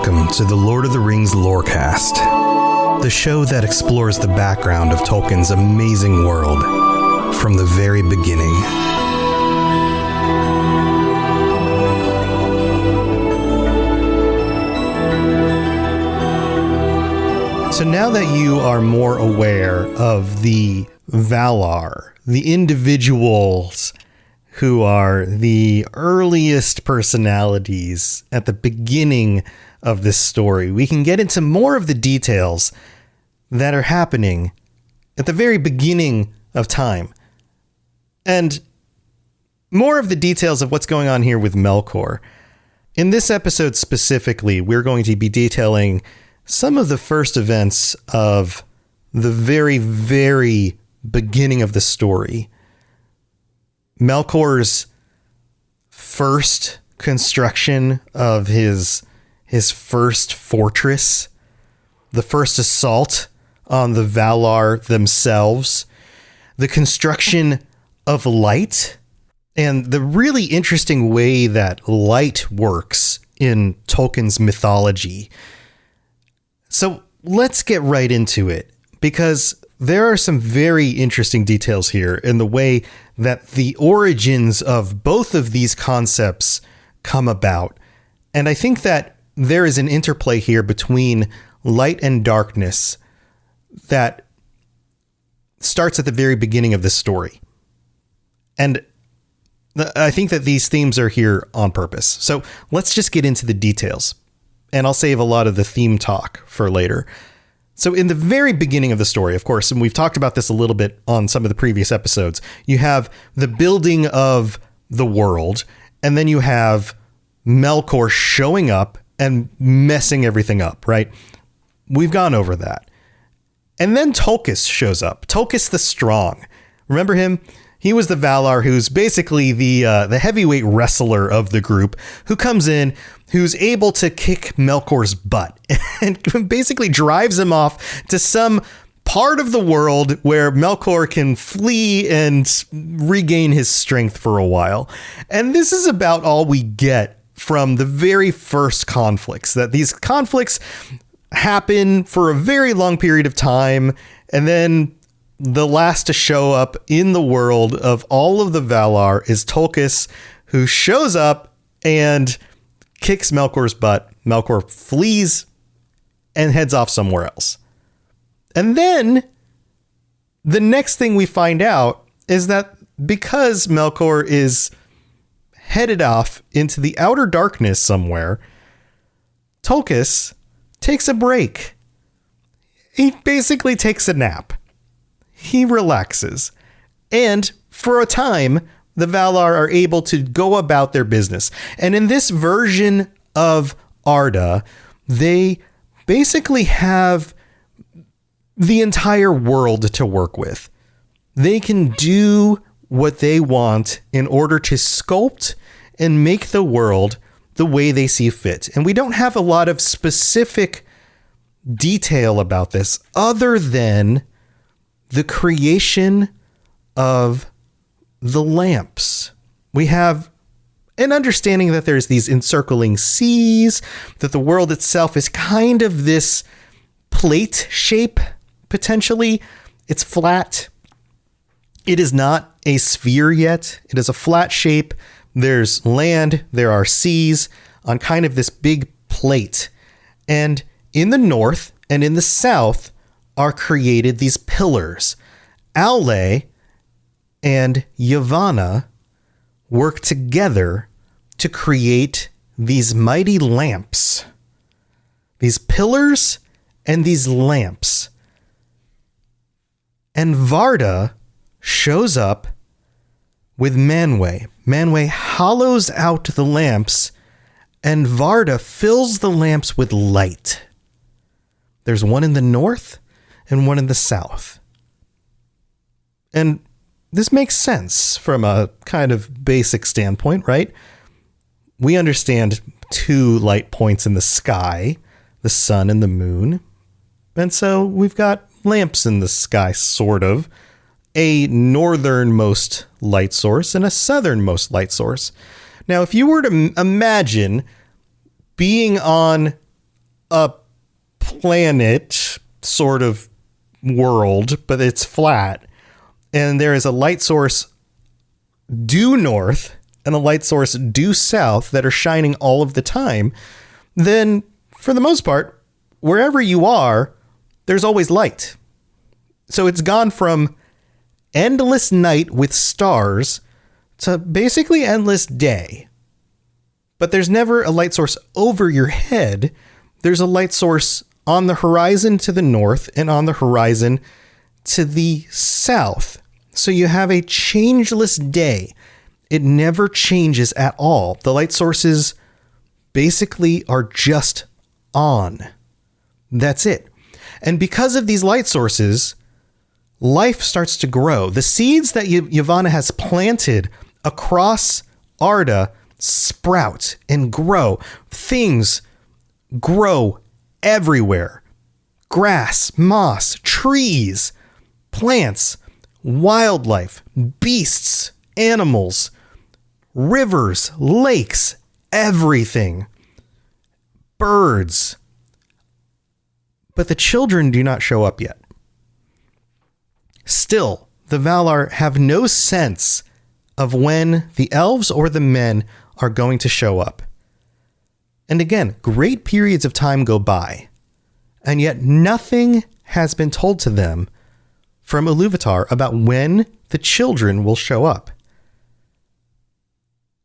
Welcome to the Lord of the Rings Lorecast, the show that explores the background of Tolkien's amazing world from the very beginning. So now that you are more aware of the Valar, the individuals who are the earliest personalities at the beginning of this story, we can get into more of the details that are happening at the very beginning of time. And more of the details of what's going on here with Melkor. In this episode specifically, we're going to be detailing some of the first events of the very, very beginning of the story. Melkor's first construction of his first fortress, the first assault on the Valar themselves, the construction of light, and the really interesting way that light works in Tolkien's mythology. So let's get right into it, because there are some very interesting details here in the way that the origins of both of these concepts come about. And I think that there is an interplay here between light and darkness that starts at the very beginning of this story. And I think that these themes are here on purpose. So let's just get into the details. And I'll save a lot of the theme talk for later. So in the very beginning of the story, of course, and we've talked about this a little bit on some of the previous episodes, you have the building of the world, and then you have Melkor showing up and messing everything up, right? We've gone over that. And then Tolkis shows up. Tolkis the Strong. Remember him? He was the Valar who's basically the heavyweight wrestler of the group who comes in, who's able to kick Melkor's butt and basically drives him off to some part of the world where Melkor can flee and regain his strength for a while. And this is about all we get from the very first conflicts, that these conflicts happen for a very long period of time, and then the last to show up in the world of all of the Valar is Tolkis, who shows up and kicks Melkor's butt. Melkor flees and heads off somewhere else. And then the next thing we find out is that because Melkor is headed off into the outer darkness somewhere, Tolkis takes a break. He basically takes a nap. He relaxes. And for a time, the Valar are able to go about their business. And in this version of Arda, they basically have the entire world to work with. They can do what they want in order to sculpt and make the world the way they see fit. And we don't have a lot of specific detail about this other than the creation of the lamps. We have an understanding that there's these encircling seas, that the world itself is kind of this plate shape, potentially. It's flat. It is not a sphere yet. It is a flat shape. There's land, there are seas on kind of this big plate. And in the north and in the south are created these pillars. Aule and Yavanna work together to create these mighty lamps. These pillars and these lamps. And Varda shows up with Manwë. Manwë hollows out the lamps, and Varda fills the lamps with light. There's one in the north and one in the south. And this makes sense from a kind of basic standpoint, right? We understand two light points in the sky, the sun and the moon. And so we've got lamps in the sky, sort of. A northernmost light source and a southernmost light source. Now, if you were to imagine being on a planet sort of world, but it's flat. And there is a light source due north and a light source due south that are shining all of the time, then for the most part, wherever you are, there's always light. So it's gone from endless night with stars to basically endless day. But there's never a light source over your head. There's a light source on the horizon to the north and on the horizon to the south. So you have a changeless day. It never changes at all. The light sources basically are just on. That's it. And because of these light sources, life starts to grow. The seeds that Yavanna has planted across Arda sprout and grow. Things grow everywhere. Grass, moss, trees, plants, wildlife, beasts, animals, rivers, lakes, everything. Birds. But the children do not show up yet. Still, the Valar have no sense of when the elves or the men are going to show up. And again, great periods of time go by, and yet nothing has been told to them from Iluvatar about when the children will show up.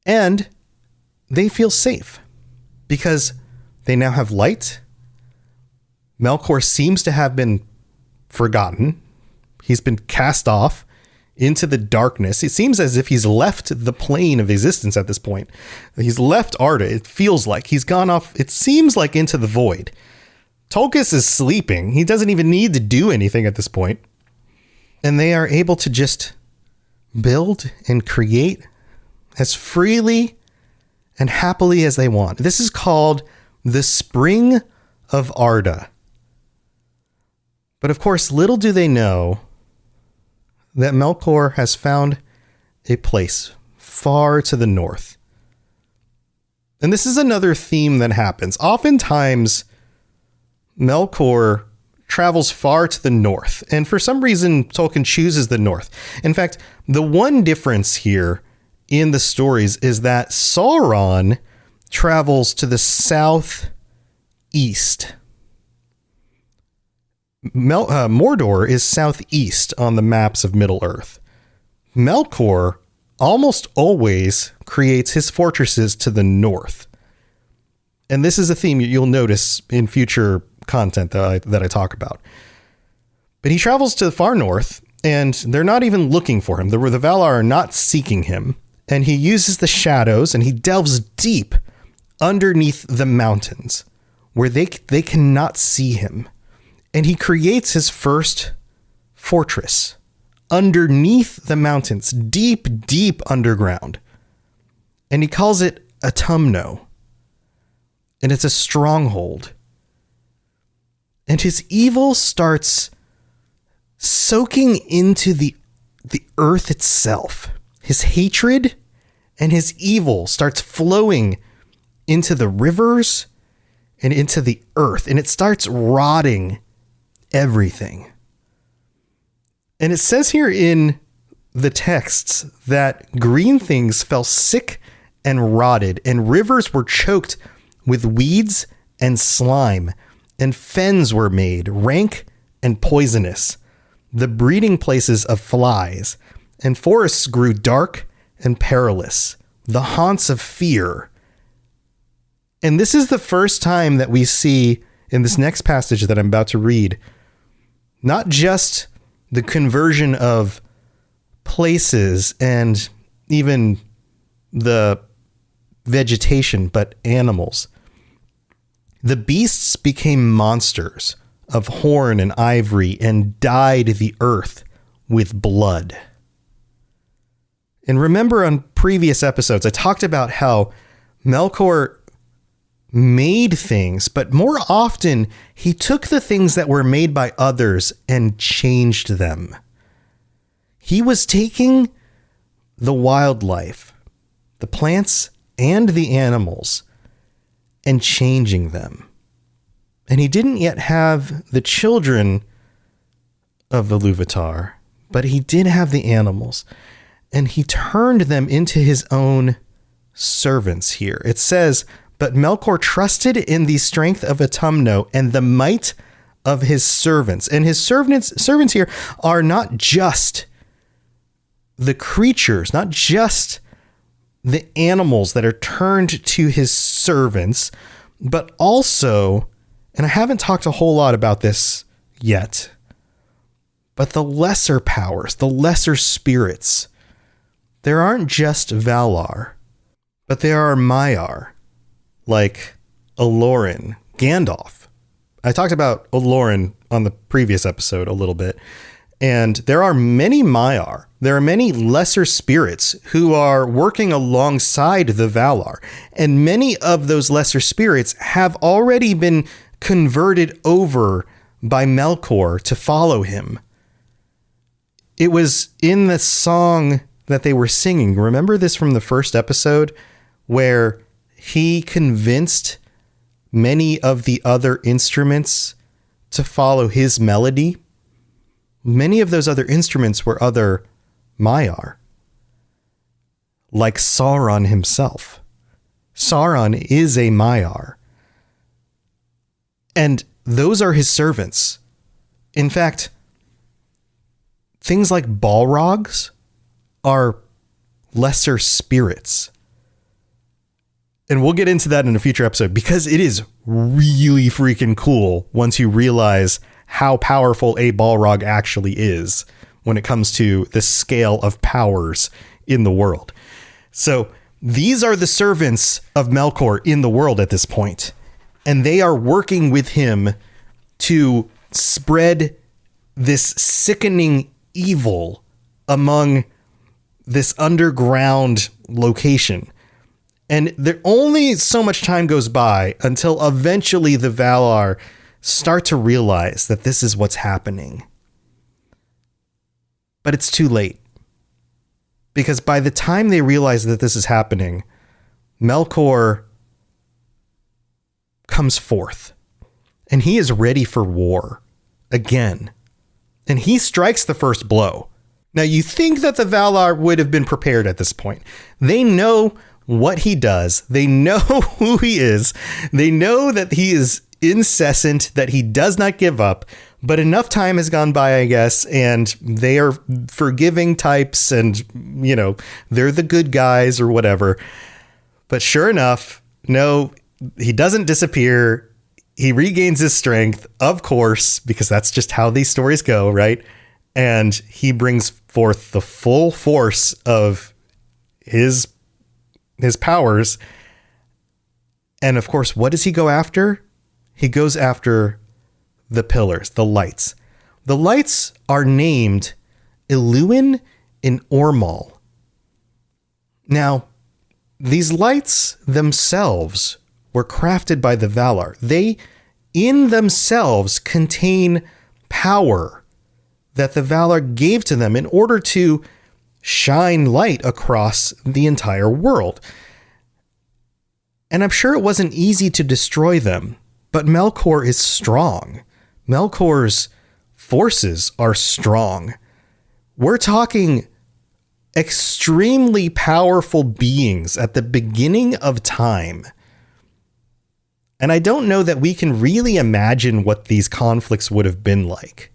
And they feel safe because they now have light. Melkor seems to have been forgotten. He's been cast off into the darkness. It seems as if he's left the plane of existence at this point. He's left Arda. It feels like he's gone off. It seems like into the void. Tolkien is sleeping. He doesn't even need to do anything at this point. And they are able to just build and create as freely and happily as they want. This is called the Spring of Arda. But of course, little do they know that Melkor has found a place far to the north. And this is another theme that happens. Oftentimes, Melkor travels far to the north, and for some reason, Tolkien chooses the north. In fact, the one difference here in the stories is that Sauron travels to the southeast. Mordor is southeast on the maps of Middle-earth. Melkor almost always creates his fortresses to the north. And this is a theme you'll notice in future content that I talk about. But he travels to the far north, and they're not even looking for him. The Valar are not seeking him. And he uses the shadows, and he delves deep underneath the mountains where they cannot see him. And he creates his first fortress underneath the mountains, deep, deep underground. And he calls it Autumno. And it's a stronghold. And his evil starts soaking into the earth itself. His hatred and his evil starts flowing into the rivers and into the earth. And it starts rotting everything. And it says here in the texts that green things fell sick and rotted, and rivers were choked with weeds and slime, and fens were made, rank and poisonous, the breeding places of flies, and forests grew dark and perilous, the haunts of fear. And this is the first time that we see in this next passage that I'm about to read, not just the conversion of places and even the vegetation, but animals. The beasts became monsters of horn and ivory and dyed the earth with blood. And remember on previous episodes, I talked about how Melkor made things, but more often he took the things that were made by others and changed them. He was taking the wildlife, the plants and the animals, and changing them. And he didn't yet have the children of the Iluvatar, but he did have the animals. And he turned them into his own servants here. It says, but Melkor trusted in the strength of Autumno and the might of his servants. And his servants here are not just the creatures, not just the animals that are turned to his servants, but also, and I haven't talked a whole lot about this yet, but the lesser powers, the lesser spirits. There aren't just Valar, but there are Maiar, like Olorin, Gandalf. I talked about Olorin on the previous episode a little bit, and there are many Maiar. There are many lesser spirits who are working alongside the Valar, and many of those lesser spirits have already been converted over by Melkor to follow him. It was in the song that they were singing. Remember this from the first episode where he convinced many of the other instruments to follow his melody? Many of those other instruments were other Maiar, like Sauron himself. Sauron is a Maiar. And those are his servants. In fact, things like Balrogs are lesser spirits. And we'll get into that in a future episode because it is really freaking cool once you realize how powerful a Balrog actually is when it comes to the scale of powers in the world. So these are the servants of Melkor in the world at this point, and they are working with him to spread this sickening evil among this underground location. And there only so much time goes by until eventually the Valar start to realize that this is what's happening. But it's too late. Because by the time they realize that this is happening, Melkor comes forth. And he is ready for war again. And he strikes the first blow. Now, you think that the Valar would have been prepared at this point. They know what he does. They know who he is. They know that he is incessant, that he does not give up. But enough time has gone by, I guess, and they are forgiving types and, you know, they're the good guys or whatever. But sure enough, no, he doesn't disappear. He regains his strength, of course, because that's just how these stories go, right? And he brings forth the full force of his powers. And of course, what does he go after? He goes after the pillars, the lights. The lights are named Iluin and Ormal. Now, these lights themselves were crafted by the Valar. They, in themselves, contain power that the Valar gave to them in order to shine light across the entire world. And I'm sure it wasn't easy to destroy them, but Melkor is strong. Melkor's forces are strong. We're talking extremely powerful beings at the beginning of time. And I don't know that we can really imagine what these conflicts would have been like.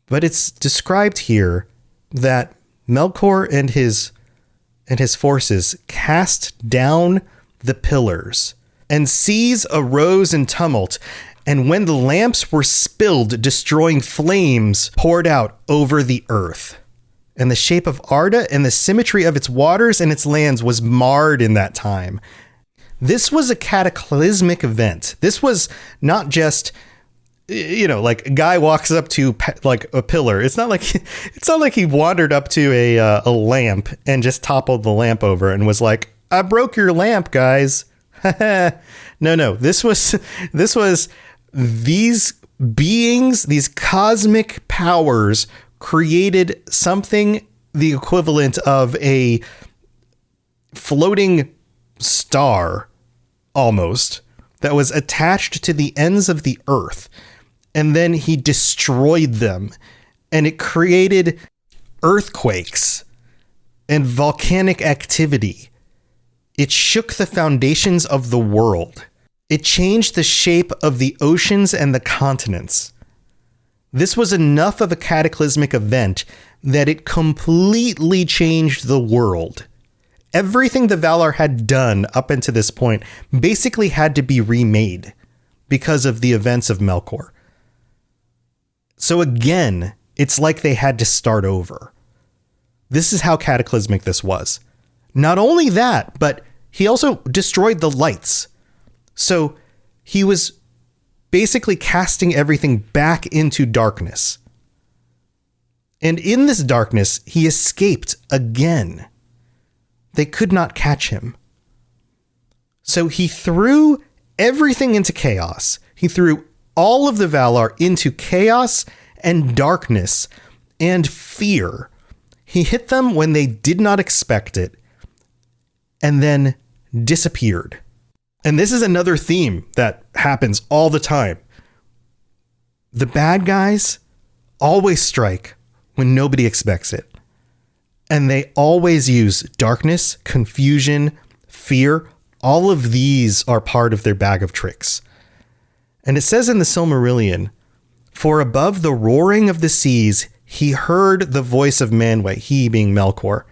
But it's described here that Melkor and his forces cast down the pillars, and seas arose in tumult, and when the lamps were spilled, destroying flames poured out over the earth. And the shape of Arda and the symmetry of its waters and its lands was marred in that time. This was a cataclysmic event. This was not just, you know, like a guy walks up to like a pillar. It's not like he wandered up to a lamp and just toppled the lamp over and was like, "I broke your lamp, guys." No. This was these beings, these cosmic powers created something the equivalent of a floating star almost that was attached to the ends of the earth, and then he destroyed them, and it created earthquakes and volcanic activity. It shook the foundations of the world. It changed the shape of the oceans and the continents. This was enough of a cataclysmic event that it completely changed the world. Everything the Valar had done up until this point basically had to be remade because of the events of Melkor. So again, it's like they had to start over. This is how cataclysmic this was. Not only that, but he also destroyed the lights. So he was basically casting everything back into darkness. And in this darkness, he escaped again. They could not catch him. So he threw everything into chaos. He threw all of the Valar into chaos and darkness and fear. He hit them when they did not expect it and then disappeared. And this is another theme that happens all the time. The bad guys always strike when nobody expects it. And they always use darkness, confusion, fear. All of these are part of their bag of tricks. And it says in the Silmarillion, "For above the roaring of the seas, he heard the voice of Manwë," he being Melkor,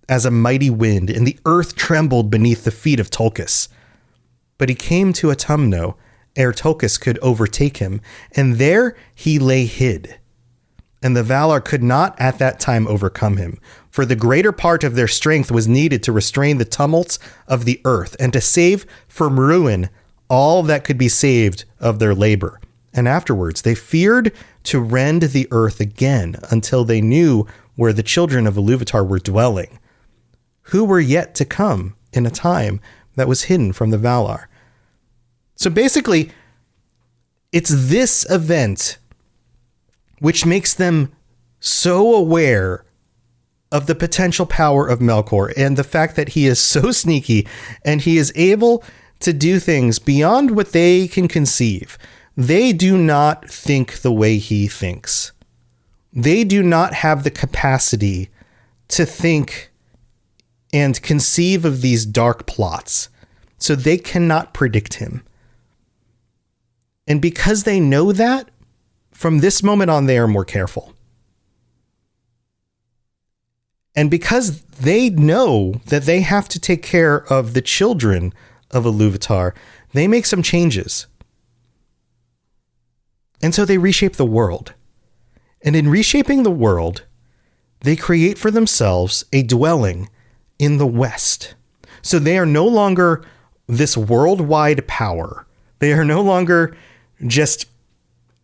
"as a mighty wind, and the earth trembled beneath the feet of Tolkis. But he came to Autumno, ere Tolkis could overtake him, and there he lay hid. And the Valar could not at that time overcome him, for the greater part of their strength was needed to restrain the tumults of the earth, and to save from ruin all that could be saved of their labor. And afterwards they feared to rend the earth again, until they knew where the children of Iluvatar were dwelling, who were yet to come in a time that was hidden from the Valar." So basically, it's this event which makes them so aware of the potential power of Melkor and the fact that he is so sneaky and he is able to do things beyond what they can conceive. They do not think the way he thinks. They do not have the capacity to think and conceive of these dark plots, so they cannot predict him. And because they know that, from this moment on, they are more careful. And because they know that they have to take care of the children of Iluvatar, they make some changes. And so they reshape the world. And in reshaping the world, they create for themselves a dwelling in the West. So they are no longer this worldwide power. They are no longer just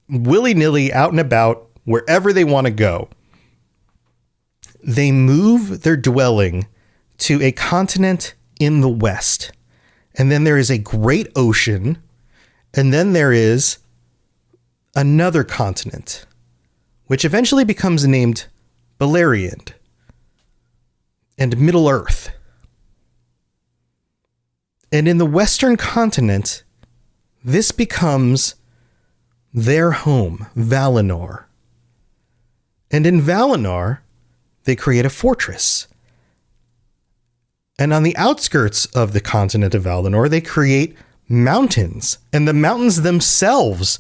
willy-nilly out and about wherever they want to go. They move their dwelling to a continent in the West. And then there is a great ocean. And then there is another continent, which eventually becomes named Beleriand and Middle Earth. And in the Western continent, this becomes their home, Valinor. And in Valinor, they create a fortress. And on the outskirts of the continent of Valinor, they create mountains. And the mountains themselves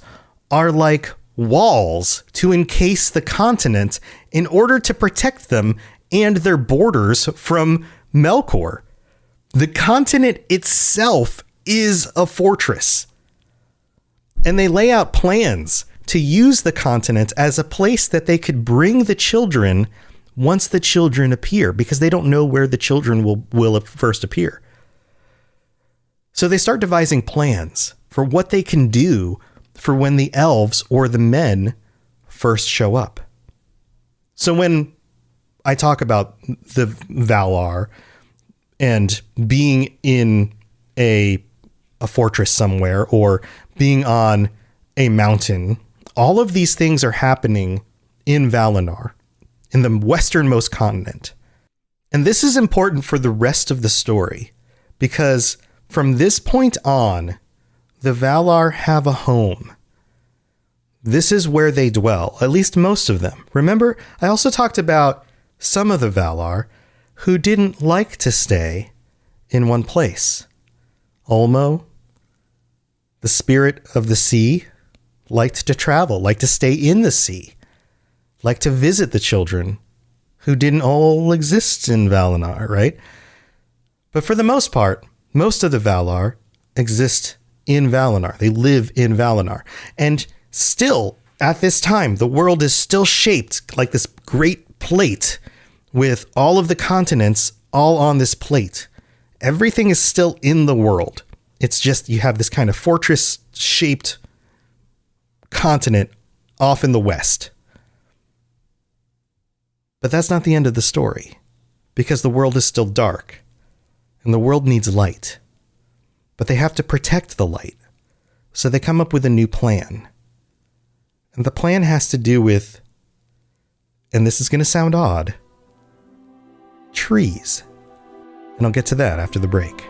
are like walls to encase the continent in order to protect them and their borders from Melkor. The continent itself is a fortress. And they lay out plans to use the continent as a place that they could bring the children once the children appear, because they don't know where the children will first appear. So they start devising plans for what they can do for when the elves or the men first show up. So when I talk about the Valar and being in a fortress somewhere or being on a mountain, all of these things are happening in Valinor, in the westernmost continent. And this is important for the rest of the story, because from this point on, the Valar have a home. This is where they dwell, at least most of them. Remember, I also talked about some of the Valar who didn't like to stay in one place. Ulmo, the spirit of the sea, liked to travel, liked to stay in the sea, liked to visit the children who didn't all exist in Valinor, right? But for the most part, most of the Valar exist in Valinor. They live in Valinor. And still, at this time, the world is still shaped like this great plate with all of the continents all on this plate. Everything is still in the world. It's just you have this kind of fortress-shaped continent off in the west. But that's not the end of the story, because the world is still dark, and the world needs light. But they have to protect the light, so they come up with a new plan. And the plan has to do with, and this is going to sound odd, trees. And I'll get to that after the break.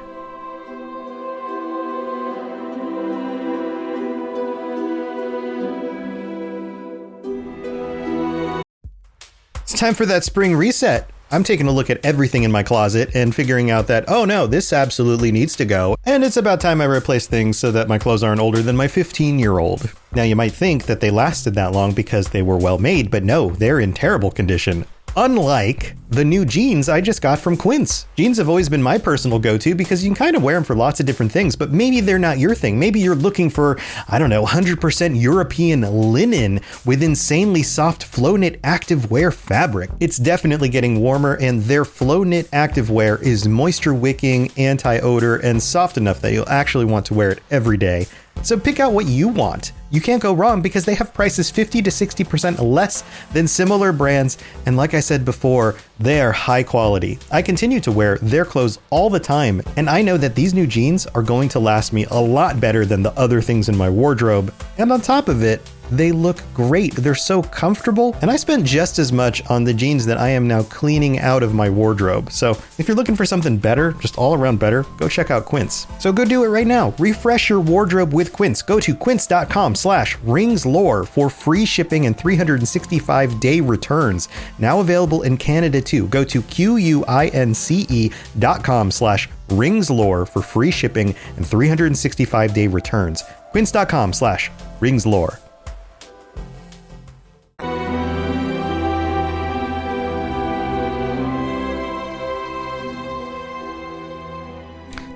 It's time for that spring reset. I'm taking a look at everything in my closet and figuring out that, oh no, this absolutely needs to go. And it's about time I replace things so that my clothes aren't older than my 15-year-old. Now you might think that they lasted that long because they were well made, but no, they're in terrible condition. Unlike the new jeans I just got from Quince. Jeans have always been my personal go-to because you can kind of wear them for lots of different things, but maybe they're not your thing. Maybe you're looking for, 100% European linen with insanely soft flow knit activewear fabric. It's definitely getting warmer, and their flow knit activewear is moisture wicking, anti-odor, and soft enough that you'll actually want to wear it every day. So pick out what you want. You can't go wrong because they have prices 50 to 60% less than similar brands. And like I said before, they are high quality. I continue to wear their clothes all the time, and I know that these new jeans are going to last me a lot better than the other things in my wardrobe. And on top of it, they look great. They're so comfortable, and I spent just as much on the jeans that I am now cleaning out of my wardrobe. So if you're looking for something better, just all around better, go check out Quince. So go do it right now. Refresh your wardrobe with Quince. Go to quince.com/ringslore for free shipping and 365-day returns. Now available in Canada too. Go to quince.com/ringslore for free shipping and 365-day returns. Quince.com/ringslore.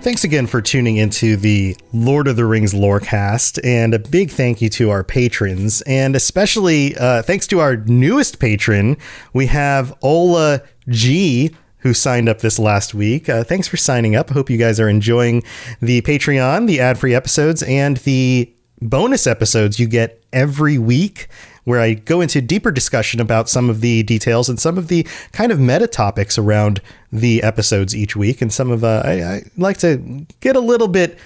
Thanks again for tuning into the Lord of the Rings Lorecast, and a big thank you to our patrons, and especially thanks to our newest patron. We have Ola G, who signed up this last week. Thanks for signing up. I hope you guys are enjoying the Patreon, the ad-free episodes, and the bonus episodes you get every week, where I go into deeper discussion about some of the details and some of the kind of meta topics around the episodes each week. And some of I like to get a little bit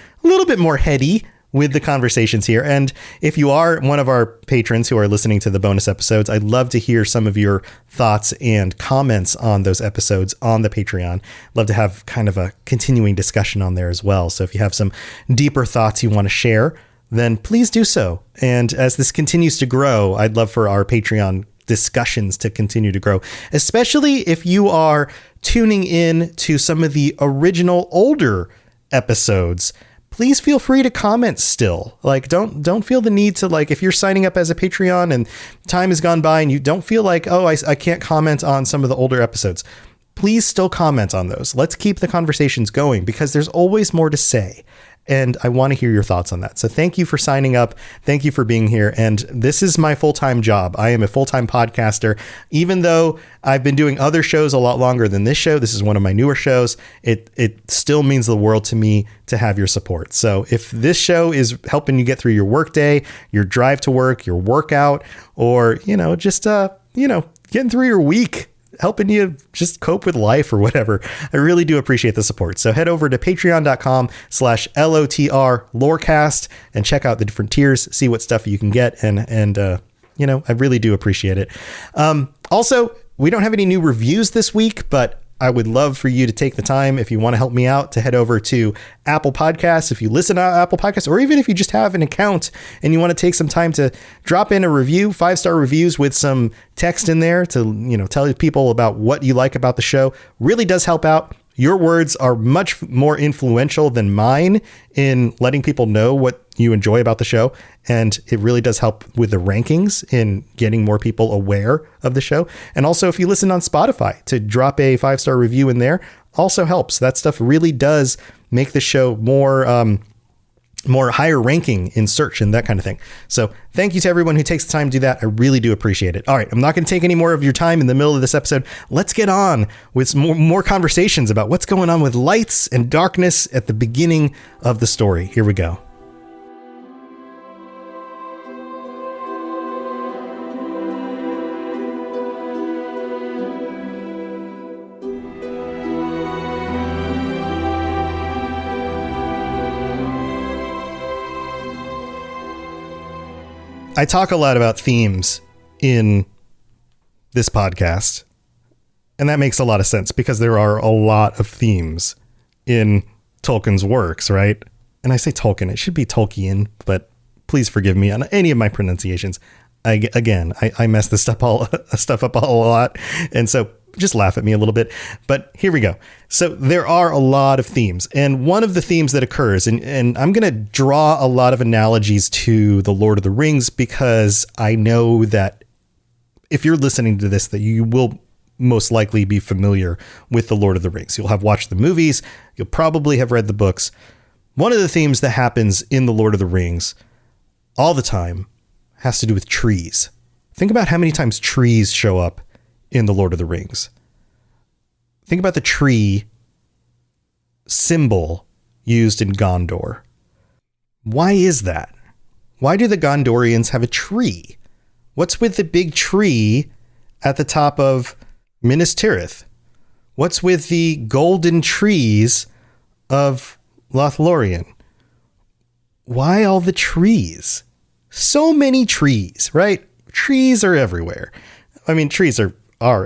more heady with the conversations here. And if you are one of our patrons who are listening to the bonus episodes, I'd love to hear some of your thoughts and comments on those episodes on the Patreon. Love to have kind of a continuing discussion on there as well. So if you have some deeper thoughts you want to share, then please do so. And as this continues to grow, I'd love for our Patreon discussions to continue to grow, especially if you are tuning in to some of the original older episodes. Please feel free to comment still. Like, don't feel the need to, like, if you're signing up as a Patreon and time has gone by and you don't feel like, oh, I can't comment on some of the older episodes, please still comment on those. Let's keep the conversations going, because there's always more to say. And I want to hear your thoughts on that. So thank you for signing up. Thank you for being here. And this is my full-time job. I am a full-time podcaster. Even though I've been doing other shows a lot longer than this show, this is one of my newer shows, it still means the world to me to have your support. So if this show is helping you get through your workday, your drive to work, your workout, or, just, getting through your week, helping you just cope with life or whatever, I really do appreciate the support. So head over to patreon.com/LOTR Lorecast and check out the different tiers, see what stuff you can get. And I really do appreciate it. Also, we don't have any new reviews this week, but I would love for you to take the time, if you want to help me out, to head over to Apple Podcasts. If you listen to Apple Podcasts, or even if you just have an account and you want to take some time to drop in a review, 5-star reviews with some text in there to, tell people about what you like about the show, really does help out. Your words are much more influential than mine in letting people know what you enjoy about the show. And it really does help with the rankings in getting more people aware of the show. And also, if you listen on Spotify, to drop a 5-star review in there also helps. That stuff really does make the show more higher ranking in search and that kind of thing. So thank you to everyone who takes the time to do that. I really do appreciate it. All right, I'm not going to take any more of your time in the middle of this episode. Let's get on with more conversations about what's going on with lights and darkness at the beginning of the story. Here we go. I talk a lot about themes in this podcast, and that makes a lot of sense because there are a lot of themes in Tolkien's works, right? And I say Tolkien, it should be Tolkien, but please forgive me on any of my pronunciations. I mess this stuff up a lot, and so just laugh at me a little bit. But here we go. So there are a lot of themes, and one of the themes that occurs, and I'm going to draw a lot of analogies to The Lord of the Rings, because I know that if you're listening to this, that you will most likely be familiar with The Lord of the Rings. You'll have watched the movies. You'll probably have read the books. One of the themes that happens in The Lord of the Rings all the time has to do with trees. Think about how many times trees show up in The Lord of the Rings. Think about the tree symbol used in Gondor. Why is that? Why do the Gondorians have a tree? What's with the big tree at the top of Minas Tirith? What's with the golden trees of Lothlorien? Why all the trees? So many trees, right? Trees are everywhere. I mean, trees are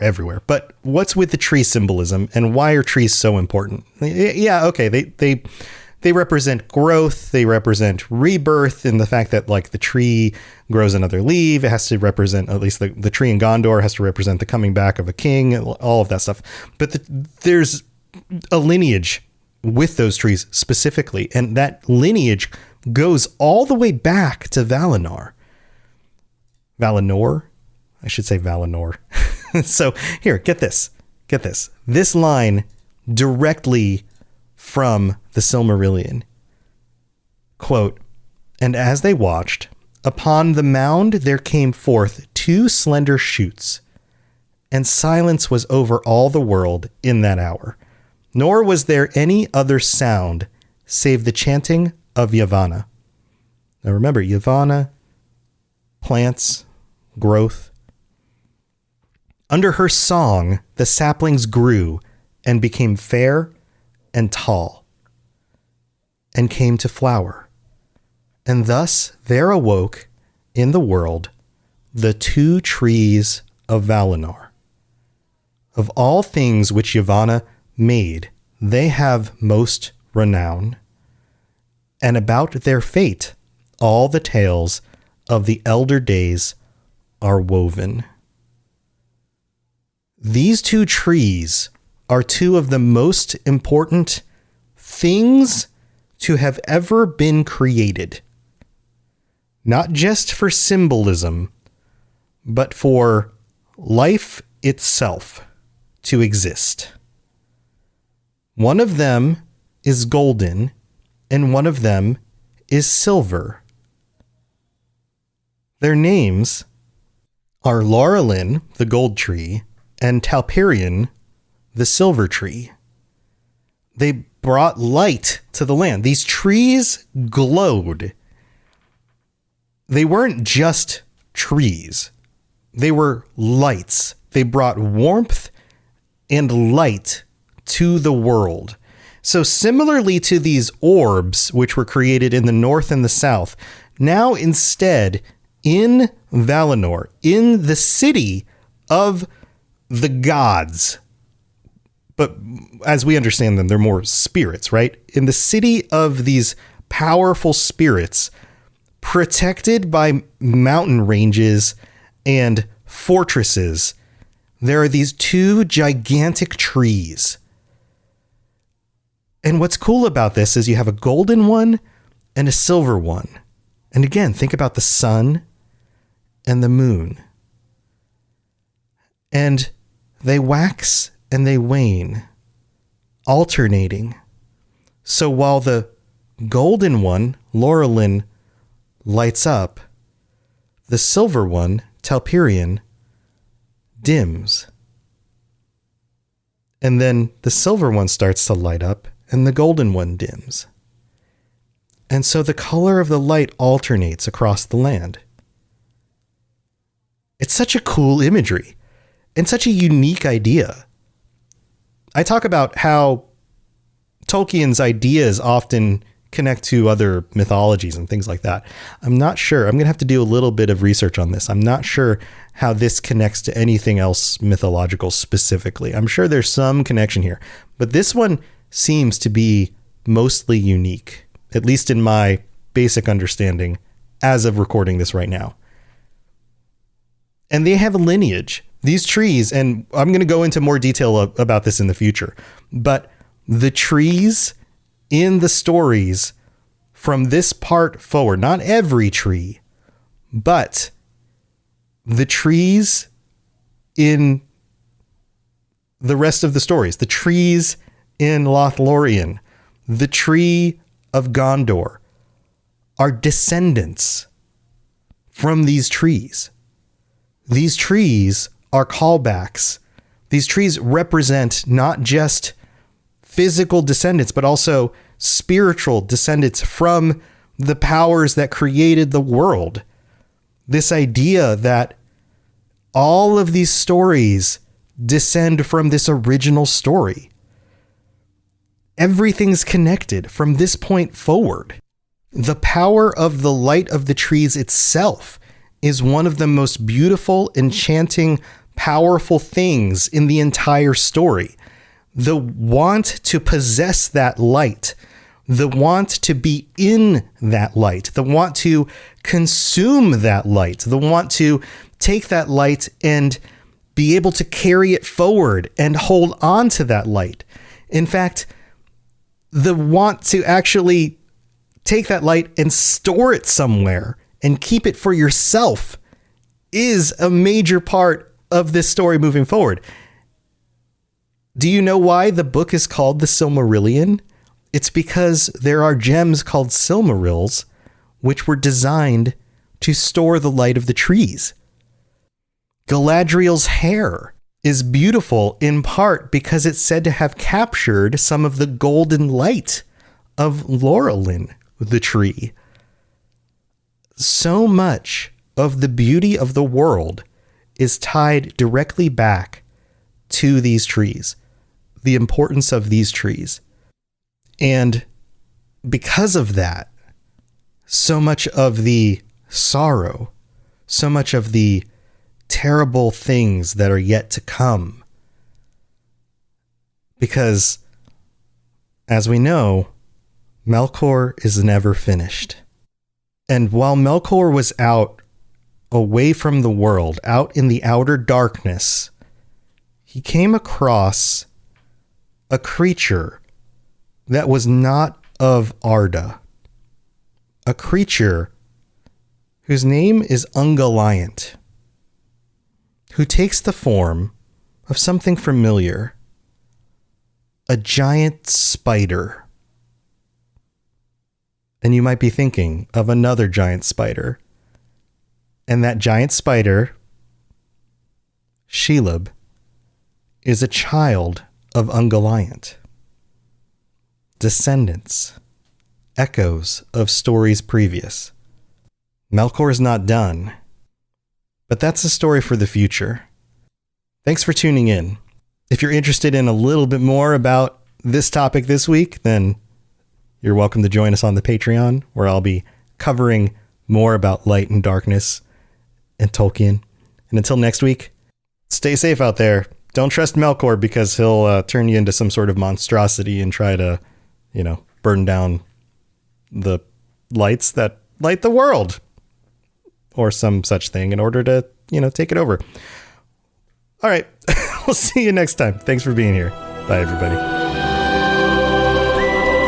everywhere, but what's with the tree symbolism, and why are trees so important? Yeah, okay, they represent growth, they represent rebirth, in the fact that, like, the tree grows another leaf. It has to represent, at least the tree in Gondor has to represent the coming back of a king, all of that stuff. But there's a lineage with those trees specifically, and that lineage goes all the way back to Valinor. Valinor? I should say Valinor. So here, get this. This line directly from the Silmarillion. Quote, "And as they watched, upon the mound there came forth 2 slender shoots, and silence was over all the world in that hour. Nor was there any other sound save the chanting of Yavanna." Now remember, Yavanna, plants, growth. "Under her song, the saplings grew and became fair and tall, and came to flower. And thus there awoke in the world the 2 trees of Valinor. Of all things which Yavanna made, they have most renown, and about their fate all the tales of the elder days are woven." These 2 trees are 2 of the most important things to have ever been created. Not just for symbolism, but for life itself to exist. One of them is golden, and one of them is silver. Their names are Laurelin, the gold tree, and Talperion, the silver tree. They brought light to the land. These trees glowed. They weren't just trees. They were lights. They brought warmth and light to the world. So similarly to these orbs, which were created in the north and the south, now instead in Valinor, in the city of the gods, but as we understand them, they're more spirits, right? In the city of these powerful spirits, protected by mountain ranges and fortresses, there are these two gigantic trees. And what's cool about this is you have a golden one and a silver one. And again, think about the sun and the moon. And they wax and they wane, alternating. So while the golden one, Laurelin, lights up, the silver one, Telperion, dims. And then the silver one starts to light up and the golden one dims. And so the color of the light alternates across the land. It's such a cool imagery and such a unique idea. I talk about how Tolkien's ideas often connect to other mythologies and things like that. I'm not sure. I'm going to have to do a little bit of research on this. I'm not sure how this connects to anything else mythological specifically. I'm sure there's some connection here, but this one seems to be mostly unique, at least in my basic understanding as of recording this right now. And they have a lineage. These trees, and I'm going to go into more detail about this in the future, but the trees in the stories from this part forward, not every tree, but the trees in the rest of the stories, the trees in Lothlorien, the tree of Gondor, are descendants from these trees. These trees are callbacks. These trees represent not just physical descendants, but also spiritual descendants from the powers that created the world. This idea that all of these stories descend from this original story. Everything's connected from this point forward. The power of the light of the trees itself is one of the most beautiful, enchanting, powerful things in the entire story. The want to possess that light, the want to be in that light, the want to consume that light, the want to take that light and be able to carry it forward and hold on to that light. In fact, the want to actually take that light and store it somewhere and keep it for yourself is a major part of this story moving forward. Do you know why the book is called the Silmarillion? It's because there are gems called Silmarils, which were designed to store the light of the trees. Galadriel's hair is beautiful in part because it's said to have captured some of the golden light of Laurelin, the tree. So much of the beauty of the world is tied directly back to these trees, the importance of these trees. And because of that, so much of the sorrow, so much of the terrible things that are yet to come. Because, as we know, Melkor is never finished. And while Melkor was out, away from the world, out in the outer darkness, he came across a creature that was not of Arda. A creature whose name is Ungoliant, who takes the form of something familiar, a giant spider. And you might be thinking of another giant spider. And that giant spider, Shelob, is a child of Ungoliant. Descendants, echoes of stories previous. Melkor is not done, but that's a story for the future. Thanks for tuning in. If you're interested in a little bit more about this topic this week, then you're welcome to join us on the Patreon, where I'll be covering more about light and darkness and Tolkien. And until next week, stay safe out there. don't trust Melkor because he'll turn you into some sort of monstrosity and try to, burn down the lights that light the world or some such thing in order to, take it over. All right. We'll see you next time. Thanks for being here. Bye, everybody.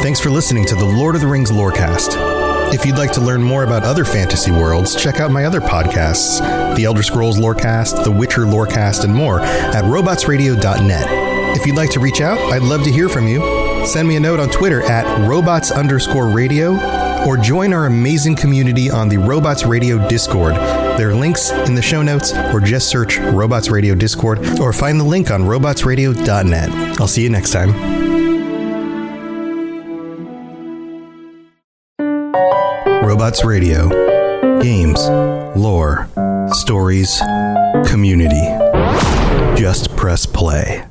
Thanks for listening to the Lord of the Rings Lorecast. If you'd like to learn more about other fantasy worlds, check out my other podcasts, The Elder Scrolls Lorecast, The Witcher Lorecast, and more at robotsradio.net. If you'd like to reach out, I'd love to hear from you. Send me a note on Twitter at robots_radio or join our amazing community on the Robots Radio Discord. There are links in the show notes, or just search Robots Radio Discord or find the link on robotsradio.net. I'll see you next time. Robots Radio. Games, lore, stories, community. Just press play.